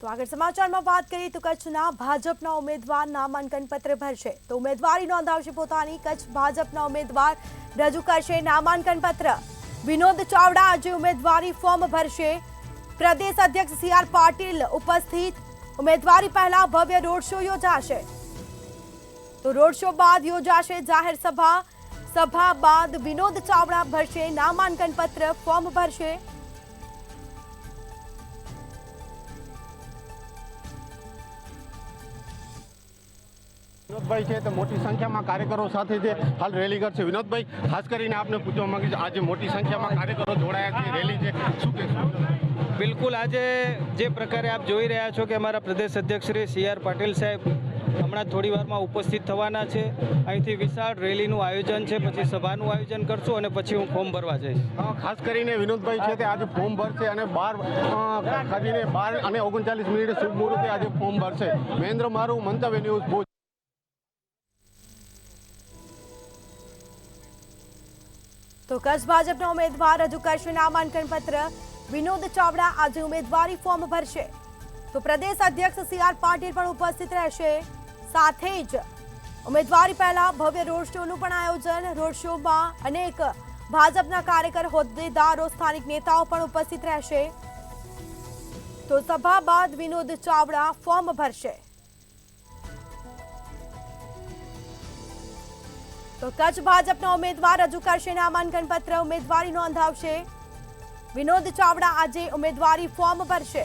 તો આગળ સમાચારમાં વાત કરીએ તો કચ્છના ભાજપના ઉમેદવાર નામાંકન પત્ર ભરશે તો ઉમેદવારી નોંધાવશે પોતાની કચ્છ ભાજપના ઉમેદવાર રજૂ કરશે નામાંકન પત્ર વિનોદ ચાવડા આજે ઉમેદવારી ફોર્મ ભરશે પ્રદેશ અધ્યક્ષ સી.આર. પાટીલ ઉપસ્થિત ઉમેદવારી પહેલા ભવ્ય રોડ શો યોજાશે તો રોડ શો બાદ યોજાશે જાહેર સભા બાદ વિનોદ ચાવડા ભરશે નામાંકન પત્ર ફોર્મ ભરશે વિનોદભાઈ છે તો મોટી સંખ્યામાં કાર્યકરો સાથે જે હાલ રેલી કરશે વિનોદભાઈ ખાસ કરીને આપને પૂછવા માંગીશ આજે મોટી સંખ્યામાં કાર્યકરો જોડાયા છે રેલી છે શું કહેશો બિલકુલ આજે જે પ્રકારે આપ જોઈ રહ્યા છો કે અમારા પ્રદેશ અધ્યક્ષ શ્રી સી.આર. પાટીલ સાહેબ હમણાં થોડી વારમાં ઉપસ્થિત થવાના છે અહીંથી વિશાળ રેલીનું આયોજન છે પછી સભાનું આયોજન કરશું અને પછી હું ફોર્મ ભરવા જઈશ ખાસ કરીને વિનોદભાઈ છે તે આજે ફોર્મ ભરશે અને 12 અને 39 મિનિટે શુભ મુહૂર્તે આજે ફોર્મ ભરશે મહેન્દ્ર મારું મંતવ્ય ન્યૂઝ ભુજ તો કચ્છ ભાજપના ઉમેદવાર રજૂ કરશે નામાંકન પત્ર વિનોદ ચાવડા આજે ઉમેદવારી ફોર્મ ભરશે તો પ્રદેશ અધ્યક્ષ સી.આર. પાટીલ પણ ઉપસ્થિત રહેશે સાથે જ ઉમેદવારી પહેલા ભવ્ય રોડ શોનું પણ આયોજન રોડ શોમાં અનેક ભાજપના કાર્યકર હોદ્દેદારો સ્થાનિક નેતાઓ પણ ઉપસ્થિત રહેશે તો સભા બાદ વિનોદ ચાવડા ફોર્મ ભરશે તો કચ્છ ભાજપના ઉમેદવાર રજૂ કરશે નામાંકન પત્ર ઉમેદવારી નોંધાવશે વિનોદ ચાવડા આજે ઉમેદવારી ફોર્મ ભરશે